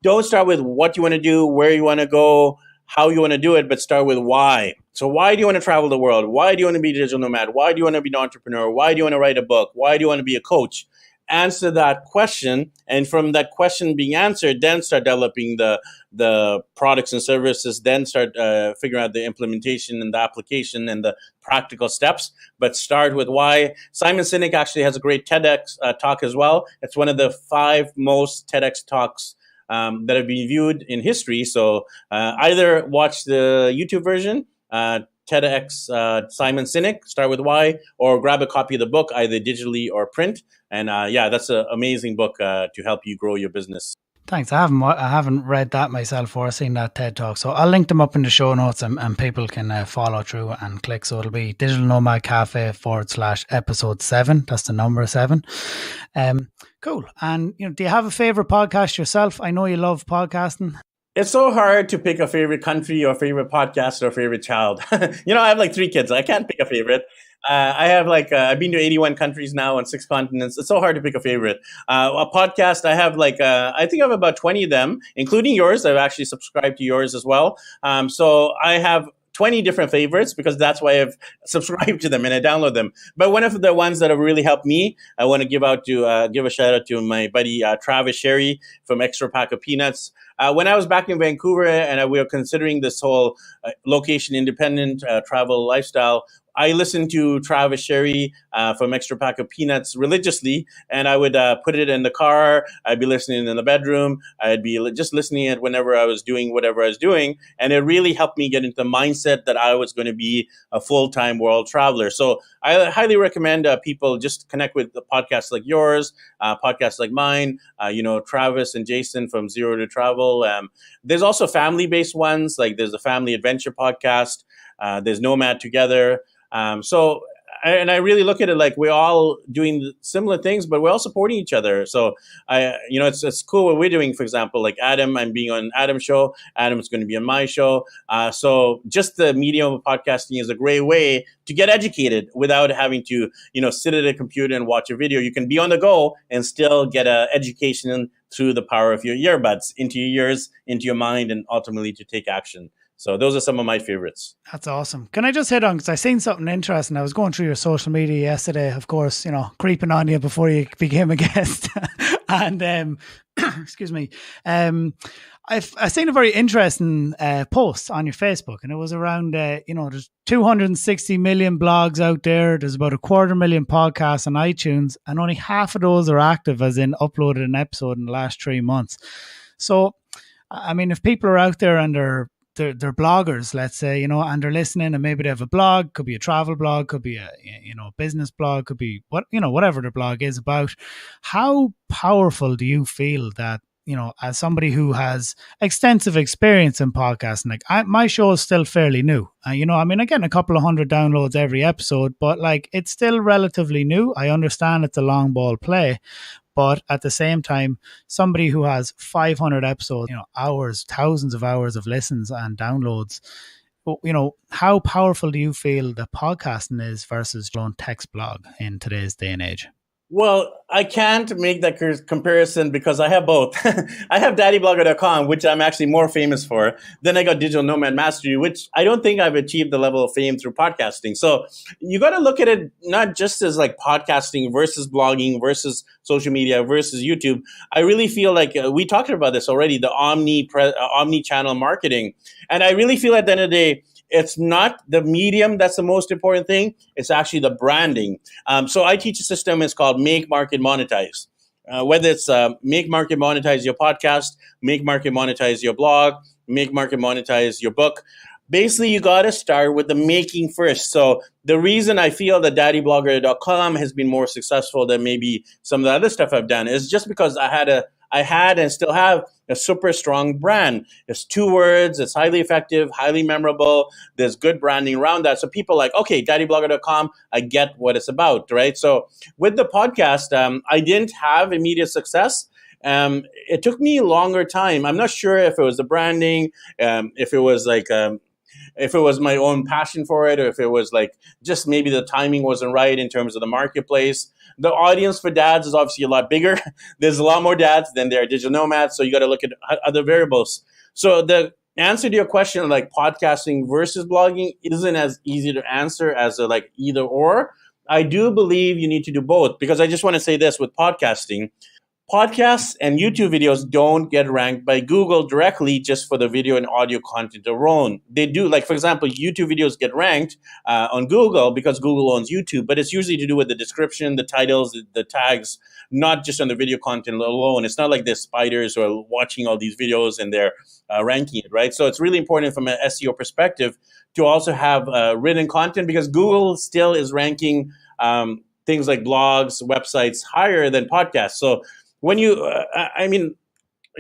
don't start with what you want to do, where you want to go, how you want to do it, but start with why. So why do you want to travel the world? Why do you want to be a digital nomad? Why do you want to be an entrepreneur? Why do you want to write a book? Why do you want to be a coach? Answer that question, and from that question being answered, then start developing the products and services, then start figuring out the implementation and the application and the practical steps. But start with why. Simon Sinek actually has a great TEDx talk as well. It's one of the 5 most TEDx talks that have been viewed in history. So either watch the YouTube version, TEDx Simon Sinek, Start With Why, or grab a copy of the book, either digitally or print. And that's an amazing book to help you grow your business. Thanks. I haven't read that myself or seen that TED Talk. So I'll link them up in the show notes and people can follow through and click. So it'll be Digital Nomad Cafe /episode 7. That's the number 7. Cool. And do you have a favorite podcast yourself? I know you love podcasting. It's so hard to pick a favorite country or favorite podcast or favorite child. I have like 3 kids. I can't pick a favorite. I have I've been to 81 countries now on 6 continents. It's so hard to pick a favorite. A podcast, I have I think I have about 20 of them, including yours. I've actually subscribed to yours as well. So I have 20 different favorites because that's why I've subscribed to them and I download them. But one of the ones that have really helped me, I want to give a shout out to my buddy Travis Sherry from Extra Pack of Peanuts. When I was back in Vancouver and we were considering this whole location independent travel lifestyle, I listened to Travis Sherry from Extra Pack of Peanuts religiously, and I would put it in the car. I'd be listening in the bedroom. I'd be just listening it whenever I was doing whatever I was doing, and it really helped me get into the mindset that I was going to be a full-time world traveler. So I highly recommend people just connect with the podcasts like yours, podcasts like mine, Travis and Jason from Zero to Travel. There's also family-based ones, like there's the Family Adventure podcast. There's Nomad Together. I really look at it like we're all doing similar things, but we're all supporting each other. So it's cool what we're doing. For example, like Adam, I'm being on Adam's show. Adam's going to be on my show. So just the medium of podcasting is a great way to get educated without having to, sit at a computer and watch a video. You can be on the go and still get an education through the power of your earbuds into your ears, into your mind, and ultimately to take action. So those are some of my favorites. That's awesome. Can I just hit on, because I seen something interesting. I was going through your social media yesterday, of course, creeping on you before you became a guest. And excuse me. I seen a very interesting post on your Facebook, and it was around, there's 260 million blogs out there. There's about 250,000 podcasts on iTunes, and only half of those are active, as in uploaded an episode in the last 3 months. So, I mean, if people are out there and they're bloggers, let's say, and they're listening, and maybe they have a blog, could be a travel blog, could be a business blog, could be whatever their blog is about. How powerful do you feel that, as somebody who has extensive experience in podcasting, my show is still fairly new. I'm getting a couple of 100 downloads every episode, but it's still relatively new. I understand it's a long ball play, But at the same time, somebody who has 500 episodes, hours, thousands of hours of listens and downloads, how powerful do you feel that podcasting is versus your own text blog in today's day and age? Well, I can't make that comparison because I have both. I have daddyblogger.com, which I'm actually more famous for. Then I got Digital Nomad Mastery, which I don't think I've achieved the level of fame through podcasting. So you got to look at it not just as like podcasting versus blogging versus social media versus YouTube. I really feel like we talked about this already, the omni-channel marketing. And I really feel at the end of the day, it's not the medium that's the most important thing. It's actually the branding. So I teach a system. It's called Make, Market, Monetize. Whether it's Make, Market, Monetize your podcast, Make, Market, Monetize your blog, Make, Market, Monetize your book. Basically, you got to start with the making first. So the reason I feel that daddyblogger.com has been more successful than maybe some of the other stuff I've done is just because I had and still have a super strong brand. It's 2 words. It's highly effective, highly memorable. There's good branding around that. So people are like, okay, daddyblogger.com, I get what it's about, right? So with the podcast, I didn't have immediate success. It took me a longer time. I'm not sure if it was the branding, if it was like... if it was my own passion for it, or if it was like just maybe the timing wasn't right in terms of the marketplace. The audience for dads is obviously a lot bigger. There's a lot more dads than there are digital nomads. So you got to look at other variables. So the answer to your question, like podcasting versus blogging, isn't as easy to answer as like either or. I do believe you need to do both, because I just want to say this with podcasting. Podcasts and YouTube videos don't get ranked by Google directly just for the video and audio content alone. They do, like, for example, YouTube videos get ranked on Google because Google owns YouTube, but it's usually to do with the description, the titles, the tags, not just on the video content alone. It's not like there's spiders who are watching all these videos and they're ranking it, right? So it's really important from an SEO perspective to also have written content, because Google still is ranking things like blogs, websites higher than podcasts. So when you,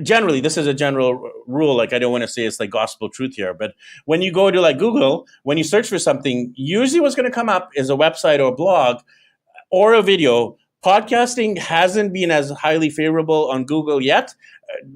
generally, this is a general rule. Like, I don't want to say it's like gospel truth here, but when you go to like Google, when you search for something, usually what's going to come up is a website or a blog or a video. Podcasting hasn't been as highly favorable on Google yet.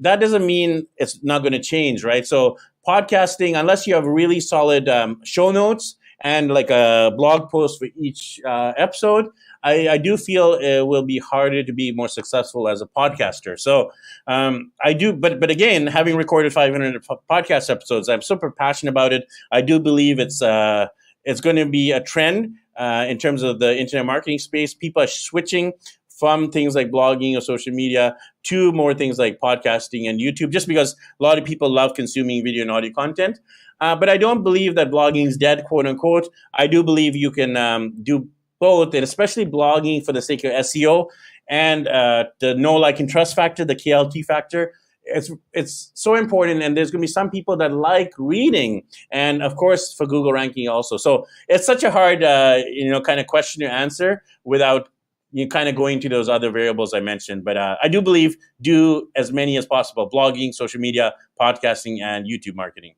That doesn't mean it's not going to change, right? So podcasting, unless you have really solid show notes and like a blog post for each episode, I do feel it will be harder to be more successful as a podcaster. So I do, but again, having recorded 500 podcast episodes, I'm super passionate about it. I do believe it's going to be a trend in terms of the internet marketing space. People are switching from things like blogging or social media to more things like podcasting and YouTube, just because a lot of people love consuming video and audio content. But I don't believe that blogging is dead, quote unquote. I do believe you can do both, and especially blogging for the sake of SEO and the know, like, and trust factor, the KLT factor. It's so important, and there's going to be some people that like reading, and of course for Google ranking also. So it's such a hard, kind of question to answer without you kind of going to those other variables I mentioned. But I do believe do as many as possible: blogging, social media, podcasting, and YouTube marketing.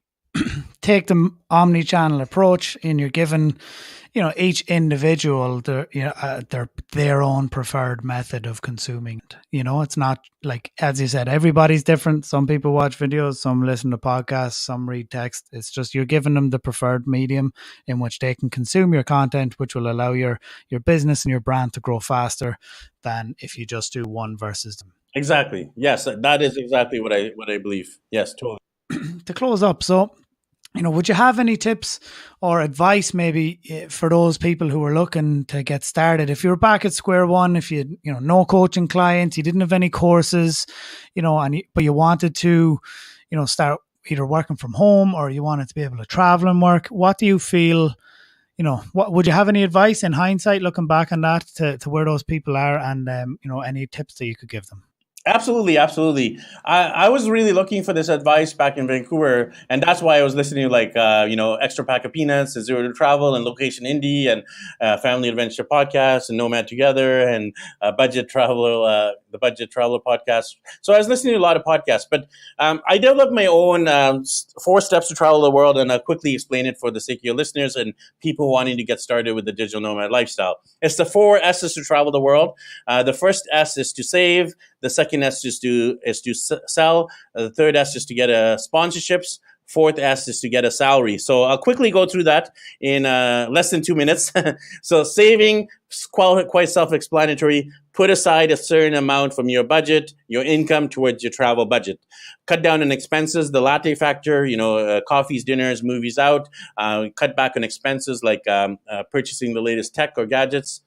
Take the omni-channel approach, and you're given, each individual their own preferred method of consuming it. It's not like, as you said, everybody's different. Some people watch videos, some listen to podcasts, some read text. It's just you're giving them the preferred medium in which they can consume your content, which will allow your business and your brand to grow faster than if you just do one versus them. Exactly. Yes, that is exactly what I believe. Yes, totally. To close up, so would you have any tips or advice maybe for those people who are looking to get started? If you're back at square one, if you no coaching clients, you didn't have any courses, but you wanted to, start either working from home, or you wanted to be able to travel and work, what do you feel? What would you have any advice in hindsight, looking back on that, to where those people are, and any tips that you could give them? Absolutely, absolutely. I was really looking for this advice back in Vancouver, and that's why I was listening to Extra Pack of Peanuts, and Zero to Travel, and Location Indie, and Family Adventure Podcast, and Nomad Together, and Budget Travel, the Budget Traveler Podcast. So I was listening to a lot of podcasts, but I developed my own 4 steps to travel the world, and I'll quickly explain it for the sake of your listeners and people wanting to get started with the digital nomad lifestyle. It's the 4 S's to travel the world. The first S is to save. The second S is to sell. The third S is to get sponsorships. Fourth S is to get a salary. So I'll quickly go through that in less than 2 minutes. So saving, quite self-explanatory. Put aside a certain amount from your budget, your income towards your travel budget. Cut down on expenses, the latte factor, coffees, dinners, movies out. Cut back on expenses like purchasing the latest tech or gadgets.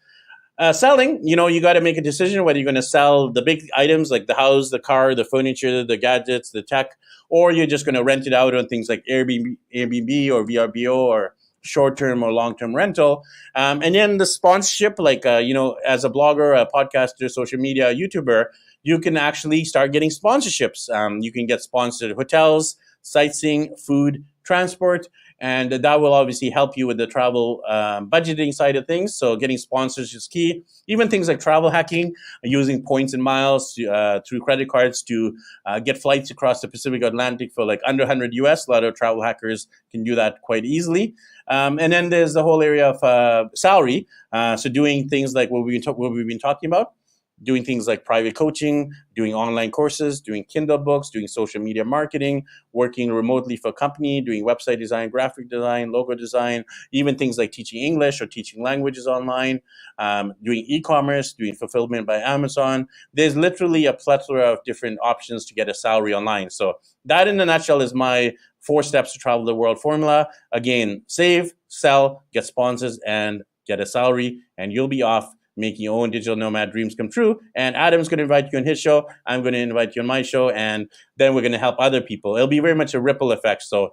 Selling, you got to make a decision whether you're going to sell the big items like the house, the car, the furniture, the gadgets, the tech, or you're just going to rent it out on things like Airbnb or VRBO or short-term or long-term rental. And then the sponsorship, as a blogger, a podcaster, social media, YouTuber, you can actually start getting sponsorships. You can get sponsored hotels, sightseeing, food, transport, and that will obviously help you with the travel budgeting side of things. So getting sponsors is key. Even things like travel hacking, using points and miles through credit cards to get flights across the Pacific Atlantic for like under 100 US. A lot of travel hackers can do that quite easily. And then there's the whole area of salary. So doing things like what we've been talking about. Doing things like private coaching, doing online courses, doing Kindle books, doing social media marketing, working remotely for a company, doing website design, graphic design, logo design, even things like teaching English or teaching languages online, doing e-commerce, doing fulfillment by Amazon. There's literally a plethora of different options to get a salary online. So that in a nutshell is my 4 steps to travel the world formula. Again, save, sell, get sponsors, and get a salary, and you'll be off making your own digital nomad dreams come true. And Adam's going to invite you on his show. I'm going to invite you on my show. And then we're going to help other people. It'll be very much a ripple effect. So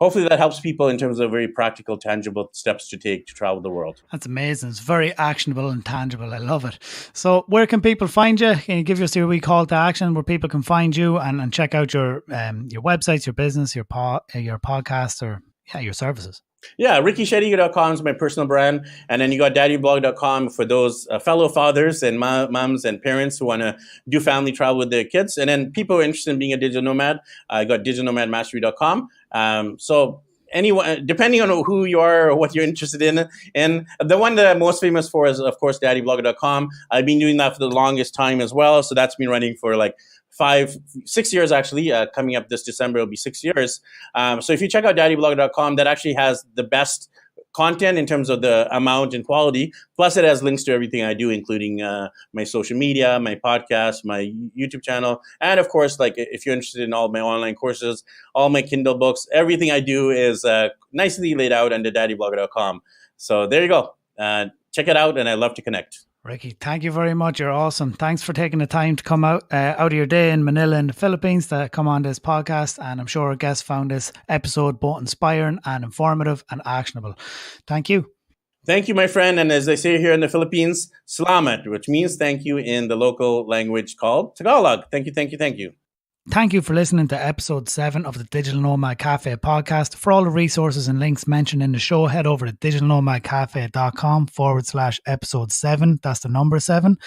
hopefully that helps people in terms of very practical, tangible steps to take to travel the world. That's amazing. It's very actionable and tangible. I love it. So where can people find you? Can you give us your wee call to action where people can find you and check out your websites, your business, your podcast, or your services? Yeah, rickyshetty.com is my personal brand. And then you got daddyblog.com for those fellow fathers and moms and parents who want to do family travel with their kids. And then people who are interested in being a digital nomad, I got DigitalNomadMastery.com. So anyone, depending on who you are or what you're interested in, and the one that I'm most famous for is, of course, daddyblog.com. I've been doing that for the longest time as well. So that's been running for like 6 years actually. Coming up this December, it'll be 6 years. So if you check out daddyblog.com, that actually has the best content in terms of the amount and quality. Plus, it has links to everything I do, including my social media, my podcast, my YouTube channel, and of course, like if you're interested in all my online courses, all my Kindle books, everything I do is nicely laid out under daddyblog.com. So there you go. Check it out, and I'd love to connect. Ricky, thank you very much. You're awesome. Thanks for taking the time to come out of your day in Manila in the Philippines to come on this podcast. And I'm sure our guests found this episode both inspiring and informative and actionable. Thank you. Thank you, my friend. And as they say here in the Philippines, salamat, which means thank you in the local language called Tagalog. Thank you, thank you, thank you. Thank you for listening to episode 7 of the Digital Nomad Cafe podcast. For all the resources and links mentioned in the show, head over to digitalnomadcafe.com/episode 7. That's the number 7.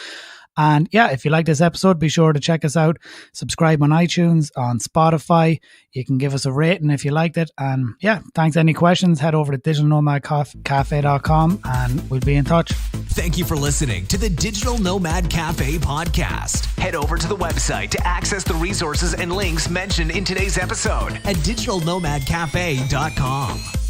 And if you like this episode, be sure to check us out. Subscribe on iTunes, on Spotify. You can give us a rating if you liked it. And thanks. Any questions, head over to digitalnomadcafe.com and we'll be in touch. Thank you for listening to the Digital Nomad Cafe podcast. Head over to the website to access the resources and links mentioned in today's episode at digitalnomadcafe.com.